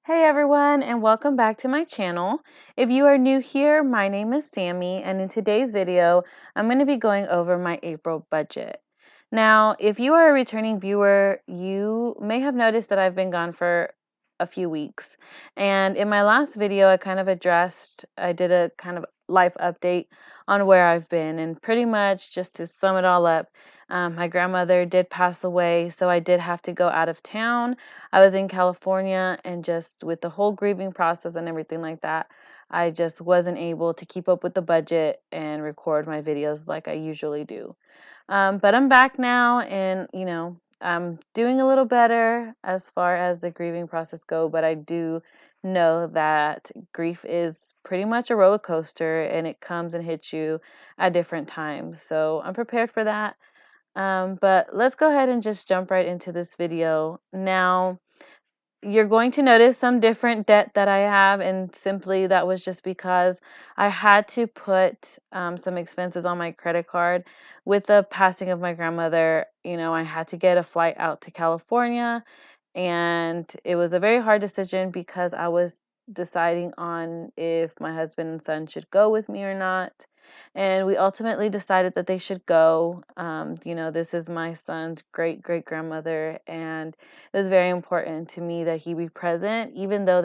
Hey everyone, and welcome back to my channel. If you are new here, my name is Sammie, and in today's video, I'm going to be going over my April budget. Now, if you are a returning viewer, you may have noticed that I've been gone for a few weeks. And in my last video, I did a kind of life update on where I've been, and pretty much just to sum it all up, my grandmother did pass away, so I did have to go out of town. I was in California, and just with the whole grieving process and everything like that, I just wasn't able to keep up with the budget and record my videos like I usually do. But I'm back now, and I'm doing a little better as far as the grieving process go, but I do know that grief is pretty much a roller coaster, and it comes and hits you at different times. So I'm prepared for that. But let's go ahead and just jump right into this video. Now, you're going to notice some different debt that I have, and simply that was just because I had to put some expenses on my credit card. With the passing of my grandmother, I had to get a flight out to California, and it was a very hard decision because I was deciding on if my husband and son should go with me or not. And we ultimately decided that they should go. This is my son's great great grandmother, and it was very important to me that he be present, even though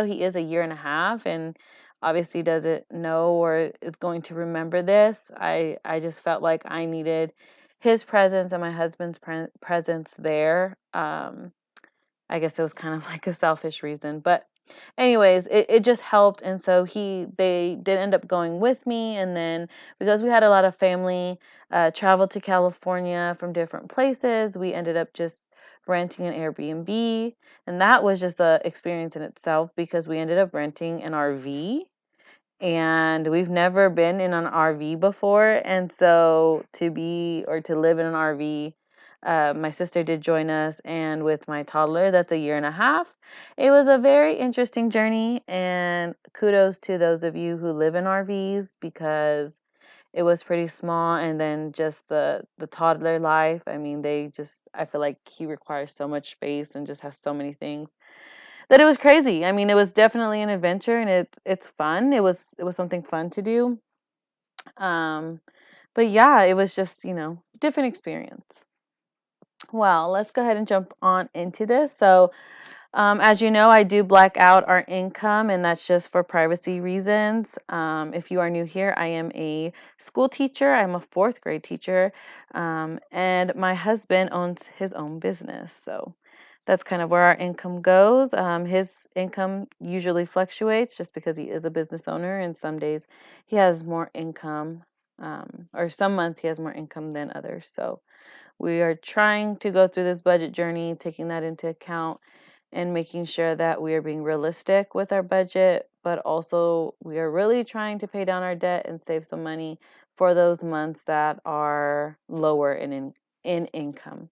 he is a year and a half and obviously doesn't know or is going to remember this. I just felt like I needed his presence and my husband's presence there. I guess it was kind of like a selfish reason, but anyways, it just helped. And so they did end up going with me, and then because we had a lot of family travel to California from different places, we ended up just renting an Airbnb, and that was just a experience in itself because we ended up renting an RV, and we've never been in an RV before. And so to live in an RV, my sister did join us, and with my toddler, that's a year and a half, it was a very interesting journey. And kudos to those of you who live in RVs because it was pretty small. And then just the toddler life. I mean, I feel like he requires so much space and just has so many things that it was crazy. I mean, it was definitely an adventure, and it's fun. It was something fun to do. Um, but yeah, it was just, different experience. Well, let's go ahead and jump on into this. So, as you know, I do black out our income, and that's just for privacy reasons. If you are new here, I am a school teacher. I'm a fourth grade teacher, and my husband owns his own business. So that's kind of where our income goes. His income usually fluctuates just because he is a business owner, and some days he has more income, or some months he has more income than others. So we are trying to go through this budget journey, taking that into account and making sure that we are being realistic with our budget, but also we are really trying to pay down our debt and save some money for those months that are lower in income.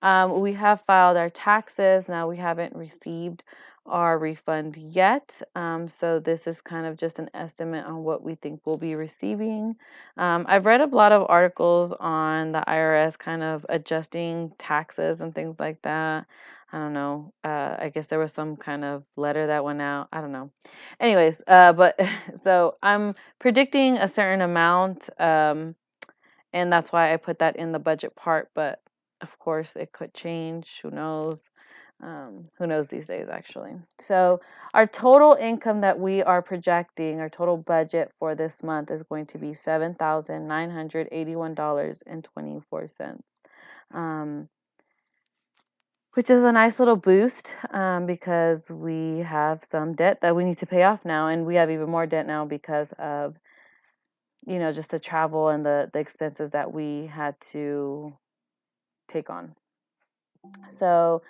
We have filed our taxes. Now, we haven't received our refund yet. So this is kind of just an estimate on what we think we'll be receiving. I've read a lot of articles on the IRS kind of adjusting taxes and things like that. I don't know. I guess there was some kind of letter that went out. I don't know. Anyways, but so I'm predicting a certain amount, and that's why I put that in the budget part. But of course, it could change. Who knows? Who knows these days, actually. So, our total income that we are projecting, our total budget for this month is going to be $7,981.24, um, which is a nice little boost because we have some debt that we need to pay off now, and we have even more debt now because of just the travel and the expenses that we had to take on. So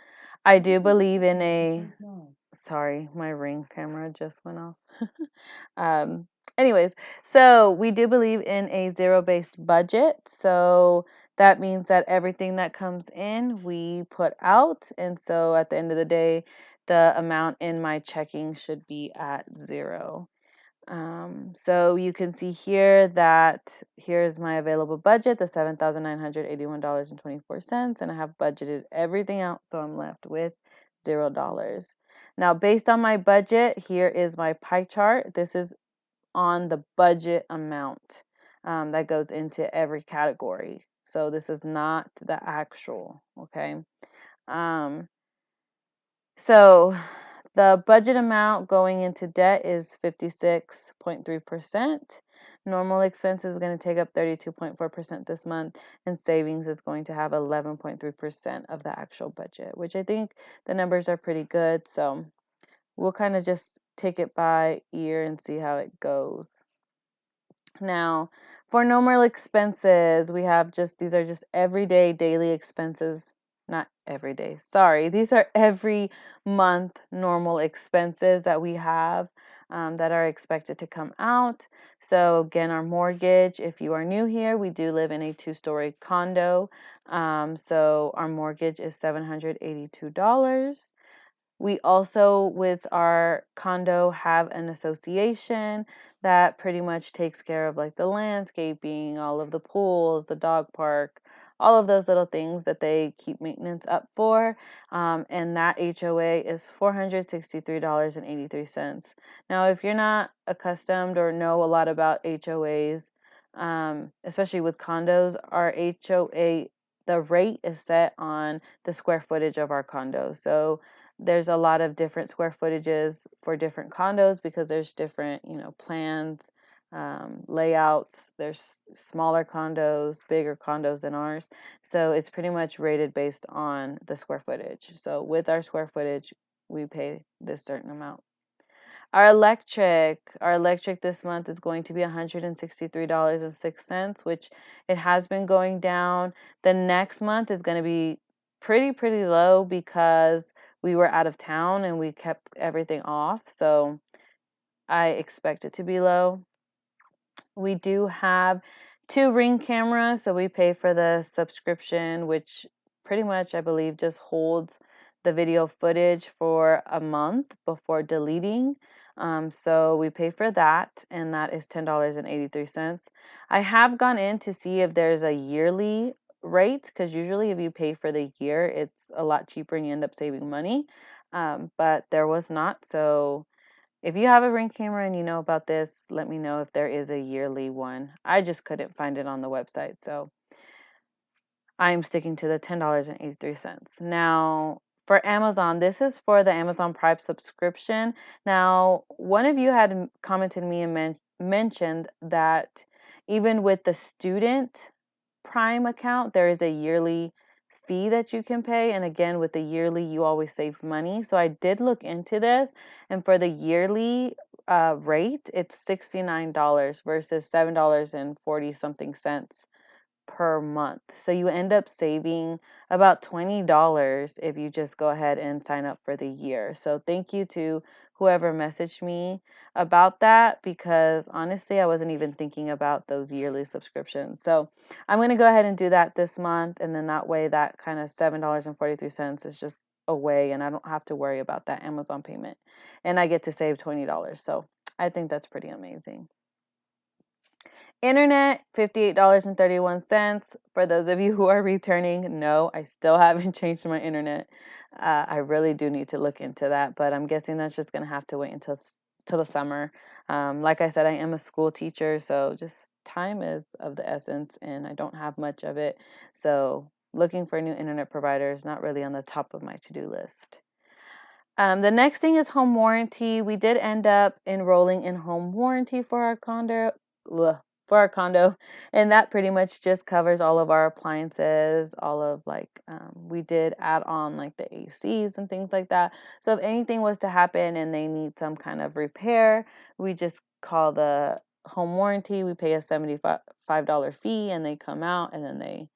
I do believe in sorry, my Ring camera just went off. um, anyways, so we do believe in a zero-based budget. So that means that everything that comes in, we put out. And so at the end of the day, the amount in my checking should be at zero. So you can see here that here's my available budget, the $7,981.24, and I have budgeted everything out, so I'm left with $0. Now, based on my budget, here is my pie chart. This is on the budget amount that goes into every category. So this is not the actual, okay? Um, so the budget amount going into debt is 56.3%. Normal expenses is going to take up 32.4% this month, and savings is going to have 11.3% of the actual budget, which I think the numbers are pretty good. So we'll kind of just take it by ear and see how it goes. Now, for normal expenses, we have these are just everyday daily expenses. Not every day, sorry. These are every month normal expenses that we have that are expected to come out. So, again, our mortgage, if you are new here, we do live in a 2-story condo. So, our mortgage is $782. We also, with our condo, have an association that pretty much takes care of like the landscaping, all of the pools, the dog park, all of those little things that they keep maintenance up for. And that HOA is $463.83. Now, if you're not accustomed or know a lot about HOAs, especially with condos, our HOA, the rate is set on the square footage of our condo. So there's a lot of different square footages for different condos because there's different, plans, layouts. There's smaller condos, bigger condos than ours. So it's pretty much rated based on the square footage. So with our square footage, we pay this certain amount. Our electric this month is going to be $163.06, which it has been going down. The next month is going to be pretty low because we were out of town and we kept everything off. So I expect it to be low. We do have 2 Ring cameras, so we pay for the subscription, which pretty much, I believe, just holds the video footage for a month before deleting. So we pay for that, and that is $10.83. I have gone in to see if there's a yearly rate, because usually if you pay for the year, it's a lot cheaper and you end up saving money. But there was not, so if you have a Ring camera and you know about this, let me know if there is a yearly one. I just couldn't find it on the website, so I'm sticking to the $10.83. Now, for Amazon, this is for the Amazon Prime subscription. Now, one of you had commented me and mentioned that even with the student Prime account, there is a yearly fee that you can pay. And again, with the yearly, you always save money. So I did look into this, and for the yearly rate, it's $69 versus $7.40 something cents per month. So you end up saving about $20 if you just go ahead and sign up for the year. So thank you to whoever messaged me about that, because honestly, I wasn't even thinking about those yearly subscriptions. So I'm going to go ahead and do that this month. And then that way, that kind of $7.43 is just away, and I don't have to worry about that Amazon payment. And I get to save $20. So I think that's pretty amazing. Internet, $58.31. For those of you who are returning, no, I still haven't changed my internet. I really do need to look into that, but I'm guessing that's just going to have to wait until till the summer. Like I said, I am a school teacher, so just time is of the essence, and I don't have much of it. So looking for a new internet provider is not really on the top of my to-do list. The next thing is home warranty. We did end up enrolling in home warranty for our condo. And that pretty much just covers all of our appliances, all of we did add on like the ACs and things like that. So if anything was to happen and they need some kind of repair, we just call the home warranty. We pay a $75 fee, and they come out and then they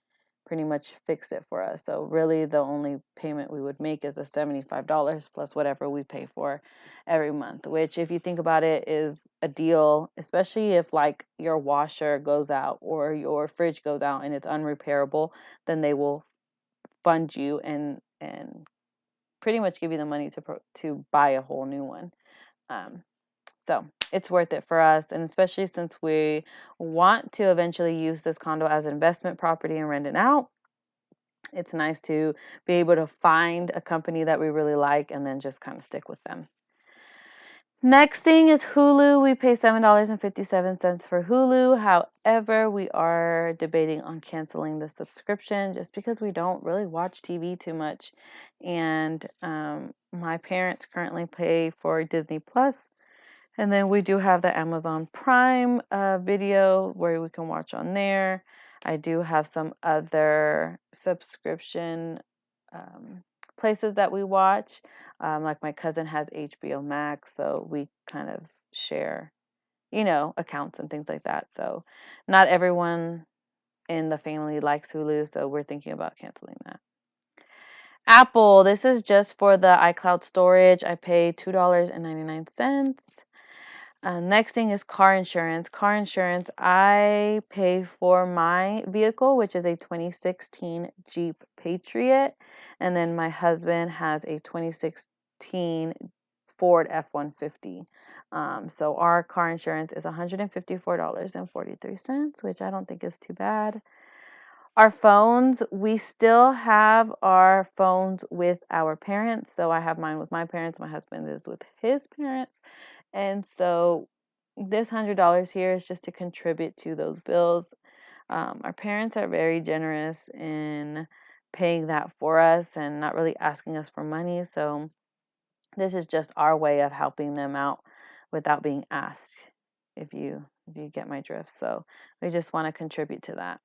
pretty much fix it for us. So really the only payment we would make is the $75 plus whatever we pay for every month, which if you think about it is a deal, especially if like your washer goes out or your fridge goes out and it's unrepairable, then they will fund you and pretty much give you the money to buy a whole new one. So it's worth it for us, and especially since we want to eventually use this condo as an investment property and rent it out. It's nice to be able to find a company that we really like and then just kind of stick with them. Next thing is Hulu. We pay $7.57 for Hulu. However, we are debating on canceling the subscription just because we don't really watch TV too much. And my parents currently pay for Disney Plus. And then we do have the Amazon Prime video where we can watch on there. I do have some other subscription places that we watch. Like my cousin has HBO Max, so we kind of share, accounts and things like that. So not everyone in the family likes Hulu, so we're thinking about canceling that. Apple, this is just for the iCloud storage. I pay $2.99. Next thing is car insurance. Car insurance, I pay for my vehicle, which is a 2016 Jeep Patriot. And then my husband has a 2016 Ford F-150. So our car insurance is $154.43, which I don't think is too bad. Our phones, we still have our phones with our parents. So I have mine with my parents. My husband is with his parents. And so this $100 here is just to contribute to those bills. Our parents are very generous in paying that for us and not really asking us for money. So this is just our way of helping them out without being asked, if you get my drift. So we just want to contribute to that.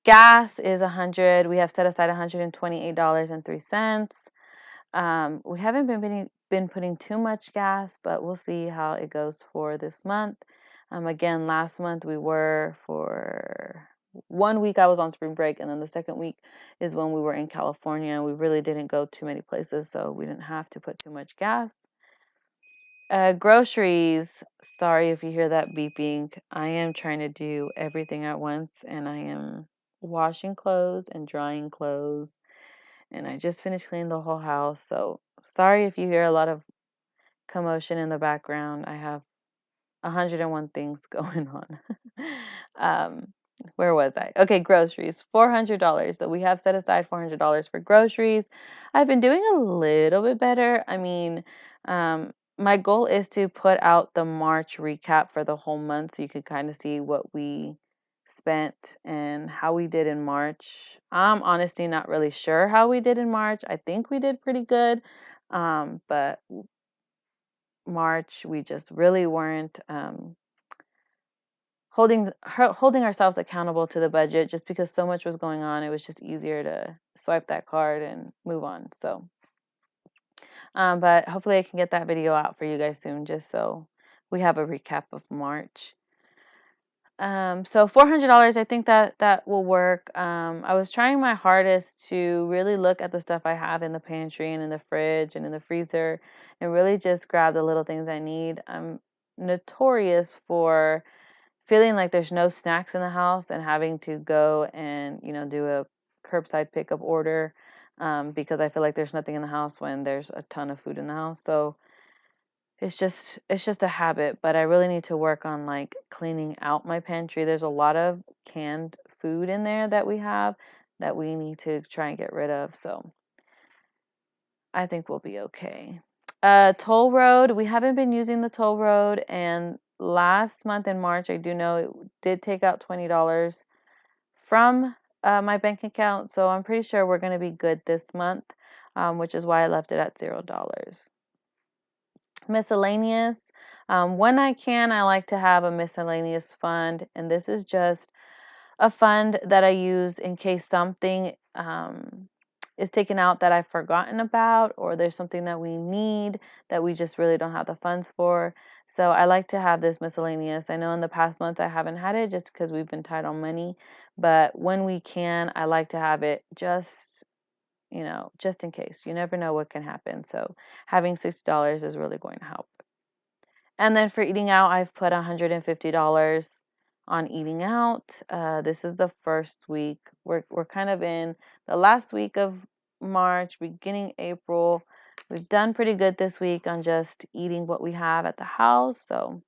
Gas is 100. We have set aside $128.03. We haven't been putting too much gas, but we'll see how it goes for this month. Again, last month we were for 1 week I was on spring break, and then the second week is when we were in California. We really didn't go too many places, so we didn't have to put too much gas. Groceries. Sorry if you hear that beeping. I am trying to do everything at once, and I am washing clothes and drying clothes. And I just finished cleaning the whole house. So sorry if you hear a lot of commotion in the background. I have 101 things going on. um, where was I? Okay, groceries, $400. So we have set aside $400 for groceries. I've been doing a little bit better. I mean, my goal is to put out the March recap for the whole month so you can kind of see what we spent and how we did in March. I'm honestly not really sure how we did in March. I think we did pretty good. But March, we just really weren't holding ourselves accountable to the budget just because so much was going on. It was just easier to swipe that card and move on. So, but hopefully I can get that video out for you guys soon, just so we have a recap of March. So $400, I think that will work. I was trying my hardest to really look at the stuff I have in the pantry and in the fridge and in the freezer and really just grab the little things I need. I'm notorious for feeling like there's no snacks in the house and having to go and, do a curbside pickup order, because I feel like there's nothing in the house when there's a ton of food in the house. So it's just a habit, but I really need to work on like cleaning out my pantry. There's a lot of canned food in there that we have that we need to try and get rid of. So I think we'll be okay. Toll road, we haven't been using the toll road, and last month in March, I do know it did take out $20 from my bank account, so I'm pretty sure we're going to be good this month, which is why I left it at $0. Miscellaneous. When I can, I like to have a miscellaneous fund, and this is just a fund that I use in case something is taken out that I've forgotten about, or there's something that we need that we just really don't have the funds for. So I like to have this miscellaneous. I know in the past months I haven't had it just because we've been tight on money, but when we can, I like to have it just in case. You never know what can happen. So having $60 is really going to help. And then for eating out, I've put $150 on eating out. This is the first week. We're kind of in the last week of March, beginning April. We've done pretty good this week on just eating what we have at the house. So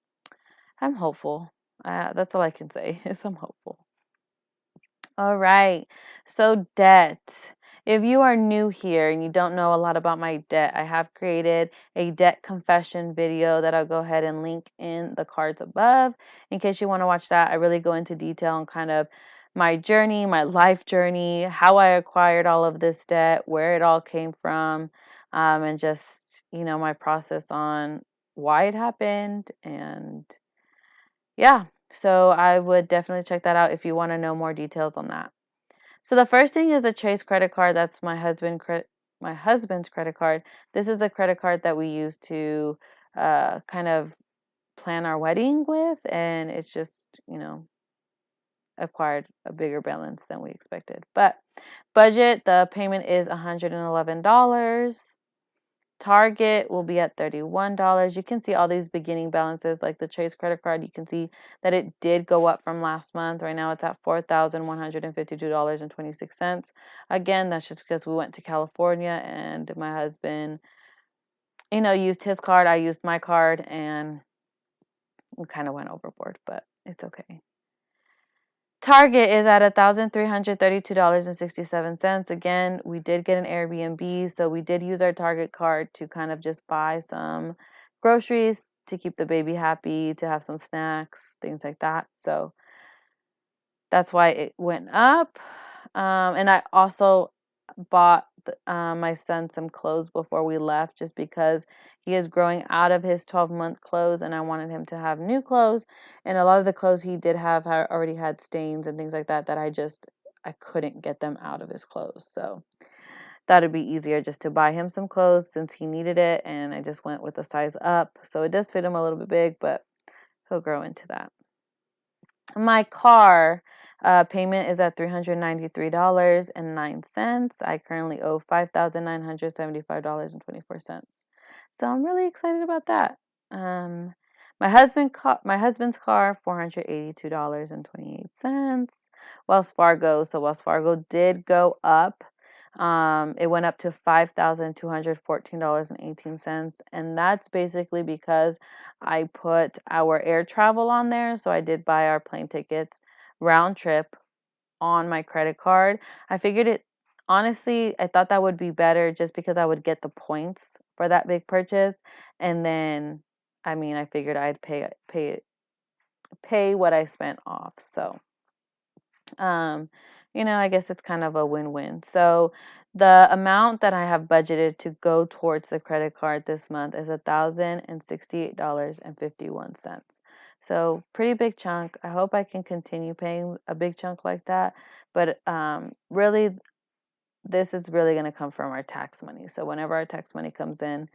I'm hopeful. That's all I can say is I'm hopeful. All right. So debt. If you are new here and you don't know a lot about my debt, I have created a debt confession video that I'll go ahead and link in the cards above. In case you want to watch that, I really go into detail on kind of my journey, my life journey, how I acquired all of this debt, where it all came from, and just, my process on why it happened. And yeah, so I would definitely check that out if you want to know more details on that. So the first thing is the Chase credit card. That's my husband's credit card. This is the credit card that we use to kind of plan our wedding with, and it's just acquired a bigger balance than we expected. But budget, the payment is $111. Target will be at $31. You can see all these beginning balances, like the Chase credit card. You can see that it did go up from last month. Right now it's at $4,152.26. Again, that's just because we went to California and my husband, used his card. I used my card and we kind of went overboard, but it's okay. Target is at $1,332.67. Again, we did get an Airbnb, so we did use our Target card to kind of just buy some groceries to keep the baby happy, to have some snacks, things like that. So that's why it went up. And I also bought my son some clothes before we left just because he is growing out of his 12-month clothes and I wanted him to have new clothes. And a lot of the clothes he did have already had stains and things like that I couldn't get them out of his clothes. So that would be easier just to buy him some clothes since he needed it. And I just went with a size up. So it does fit him a little bit big, but he'll grow into that. My car payment is at $393.09. I currently owe $5,975.24. So I'm really excited about that. Um, my husband's car, $482.28. Wells Fargo. So Wells Fargo did go up. It went up to $5,214.18. And that's basically because I put our air travel on there. So I did buy our plane tickets round trip on my credit card. I figured honestly, I thought that would be better just because I would get the points for that big purchase. And then, I figured I'd pay what I spent off. So, um, I guess it's kind of a win-win. So the amount that I have budgeted to go towards the credit card this month is $1,068.51. So pretty big chunk. I hope I can continue paying a big chunk like that. But really, this is really going to come from our tax money. So whenever our tax money comes in,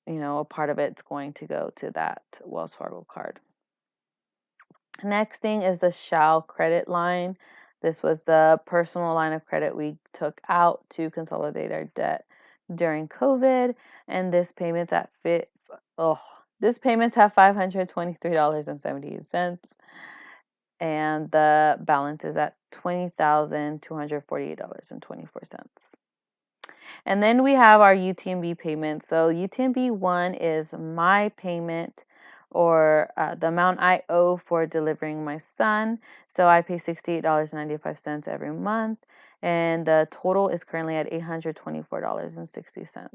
a part of it's going to go to that Wells Fargo card. Next thing is the Shall credit line. This was the personal line of credit we took out to consolidate our debt during COVID, and this payment's at $523.78, and the balance is at $20,248.24. And then we have our UTMB payment. So UTMB 1 is my payment or the amount I owe for delivering my son. So I pay $68.95 every month. And the total is currently at $824.60.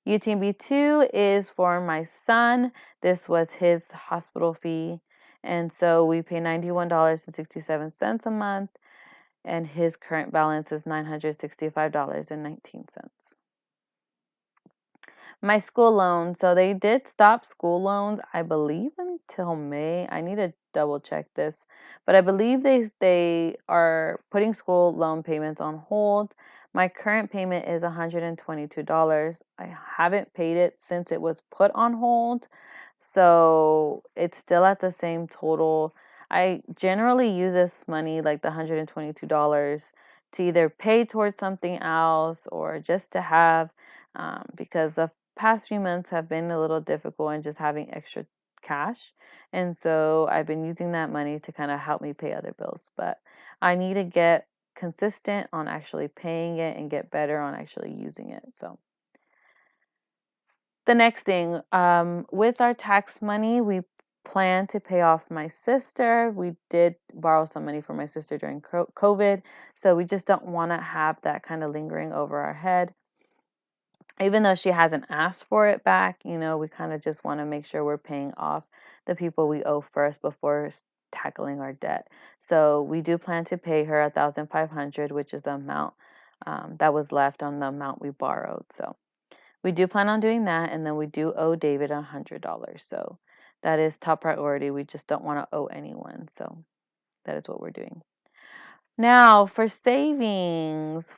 UTMB 2 is for my son. This was his hospital fee. And so we pay $91.67 a month and his current balance is $965.19. My school loan. So they did stop school loans, I believe, until May. I need to double check this, but I believe they are putting school loan payments on hold. My current payment is $122. I haven't paid it since it was put on hold, so it's still at the same total. I generally use this money, like the $122, to either pay towards something else or just to have, because the past few months have been a little difficult and just having extra cash. And so I've been using that money to kind of help me pay other bills. But I need to get consistent on actually paying it and get better on actually using it. So the next thing, with our tax money, we plan to pay off my sister. We did borrow some money from my sister during COVID, so we just don't want to have that kind of lingering over our head. Even though she hasn't asked for it back, we kind of just want to make sure we're paying off the people we owe first before tackling our debt. So we do plan to pay her 1,500, which is the amount that was left on the amount we borrowed. So we do plan on doing that, and then we do owe David $100. So that is top priority. We just don't want to owe anyone. So that is what we're doing. Now for savings,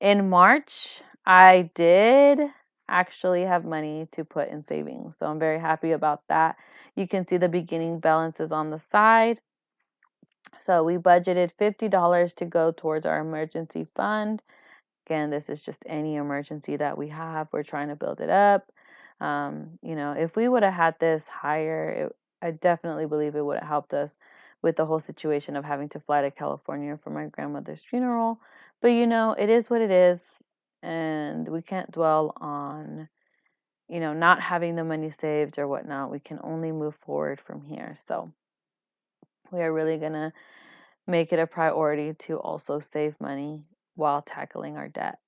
in March, I did actually have money to put in savings. So I'm very happy about that. You can see the beginning balances on the side. So we budgeted $50 to go towards our emergency fund. Again, this is just any emergency that we have. We're trying to build it up. If we would have had this higher, I definitely believe it would have helped us with the whole situation of having to fly to California for my grandmother's funeral. But it is what it is, and we can't dwell on, not having the money saved or whatnot. We can only move forward from here. So we are really going to make it a priority to also save money while tackling our debt.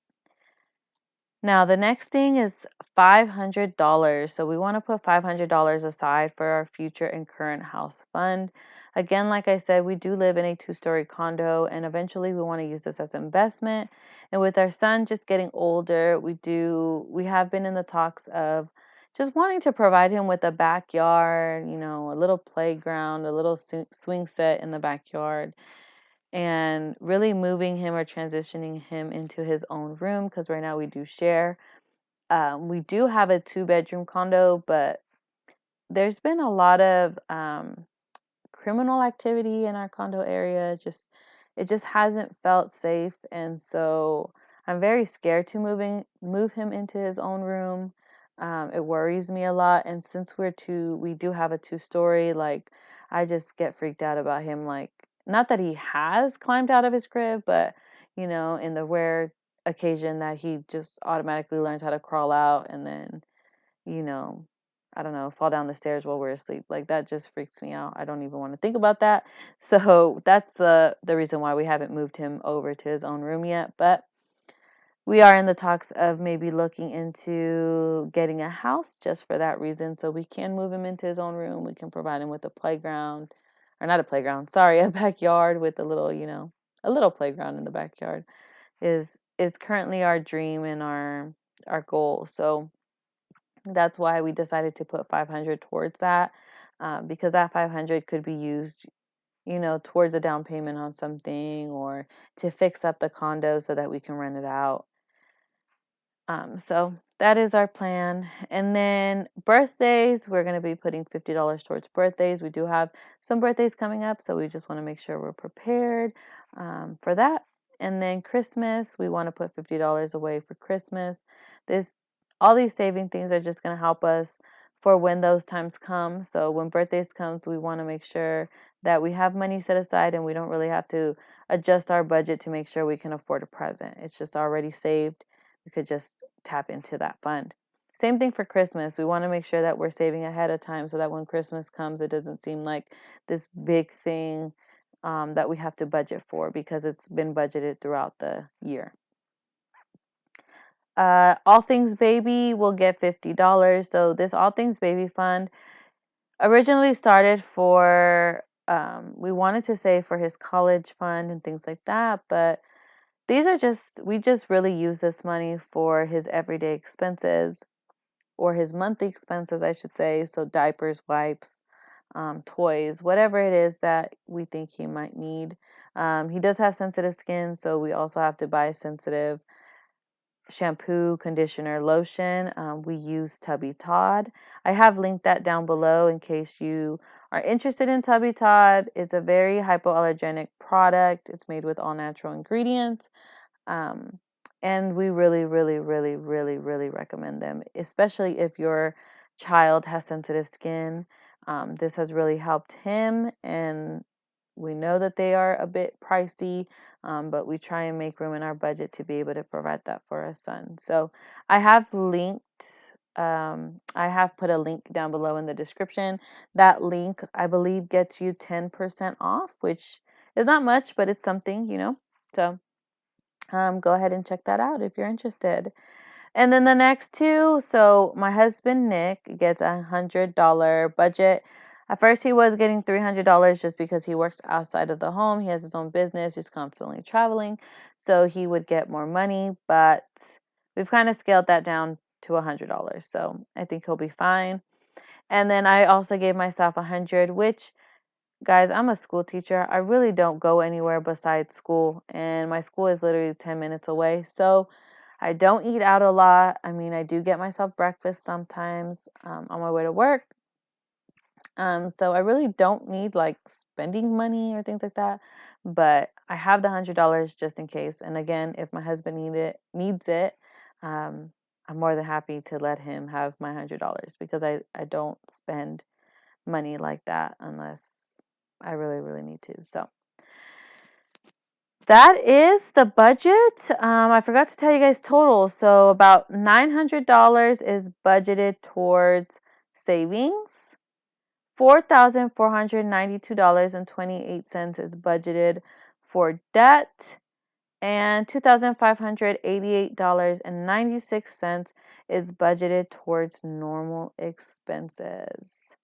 Now, the next thing is $500. So we want to put $500 aside for our future and current house fund. Again, like I said, we do live in a 2-story condo, and eventually we want to use this as investment. And with our son just getting older, we have been in the talks of just wanting to provide him with a backyard, a little playground, a little swing set in the backyard, and really moving him or transitioning him into his own room, because right now we do share. We do have a 2-bedroom condo, but there's been a lot of criminal activity in our condo area. It just hasn't felt safe, and so I'm very scared to move him into his own room. It worries me a lot, and since we do have a 2-story, like, I just get freaked out about him. Like, not that he has climbed out of his crib, but in the rare occasion that he just automatically learns how to crawl out, and then you know, I don't know, fall down the stairs while we're asleep. Like, that just freaks me out. I don't even want to think about that. So that's the reason why we haven't moved him over to his own room yet. But we are in the talks of maybe looking into getting a house just for that reason, so we can move him into his own room. We can provide him with a playground, or not a playground, sorry, a backyard with a little playground in the backyard is currently our dream and our goal. So that's why we decided to put 500 towards that, because that 500 could be used, towards a down payment on something, or to fix up the condo so that we can rent it out. So that is our plan. And then birthdays, we're going to be putting $50 towards birthdays. We do have some birthdays coming up, so we just want to make sure we're prepared for that. And then Christmas, we want to put $50 away for Christmas. All these saving things are just going to help us for when those times come. So when birthdays comes, we want to make sure that we have money set aside, and we don't really have to adjust our budget to make sure we can afford a present. It's just already saved. We could just tap into that fund. Same thing for Christmas. We want to make sure that we're saving ahead of time so that when Christmas comes, it doesn't seem like this big thing that we have to budget for, because it's been budgeted throughout the year. All Things Baby will get $50. So this All Things Baby fund originally started for, we wanted to save for his college fund and things like that, but we just really use this money for his everyday expenses, or his monthly expenses, I should say. So diapers, wipes, toys, whatever it is that we think he might need. He does have sensitive skin, so we also have to buy sensitive shampoo, conditioner, lotion. We use TUBBY. I have linked that down below in case you are interested in TUBBY. It's a very hypoallergenic product. It's made with all natural ingredients. Um, and we really, really, really, really, really recommend them, especially if your child has sensitive skin. This has really helped him, and we know that they are a bit pricey, but we try and make room in our budget to be able to provide that for our son. So I have linked I have put a link down below in the description. That link, I believe, gets you 10% off, which is not much, but it's something, you know. So go ahead and check that out if you're interested. And then the next two, so my husband Nick gets $100 budget. At first, he was getting $300 just because he works outside of the home. He has his own business. He's constantly traveling, so he would get more money. But we've kind of scaled that down to $100, so I think he'll be fine. And then I also gave myself 100, which, guys, I'm a school teacher. I really don't go anywhere besides school, and my school is literally 10 minutes away. So I don't eat out a lot. I mean, I do get myself breakfast sometimes on my way to work. So I really don't need like spending money or things like that. But I have the $100 just in case. And again, if my husband needs it, um, I'm more than happy to let him have my $100 because I don't spend money like that unless I really, really need to. So that is the budget. I forgot to tell you guys total. So about $900 is budgeted towards savings. $4,492.28 is budgeted for debt. And $2,588.96 is budgeted towards normal expenses.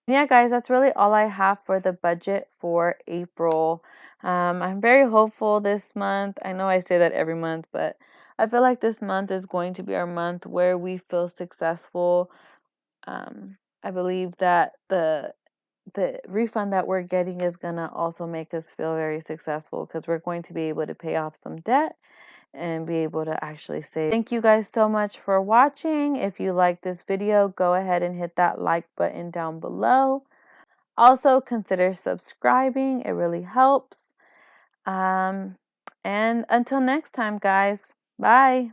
Yeah, guys, that's really all I have for the budget for April. I'm very hopeful this month. I know I say that every month, but I feel like this month is going to be our month where we feel successful. I believe that the refund that we're getting is gonna also make us feel very successful because we're going to be able to pay off some debt and be able to actually save. Thank you guys so much for watching. If you like this video, go ahead and hit that like button down below. Also, consider subscribing. It really helps. And until next time, guys, bye.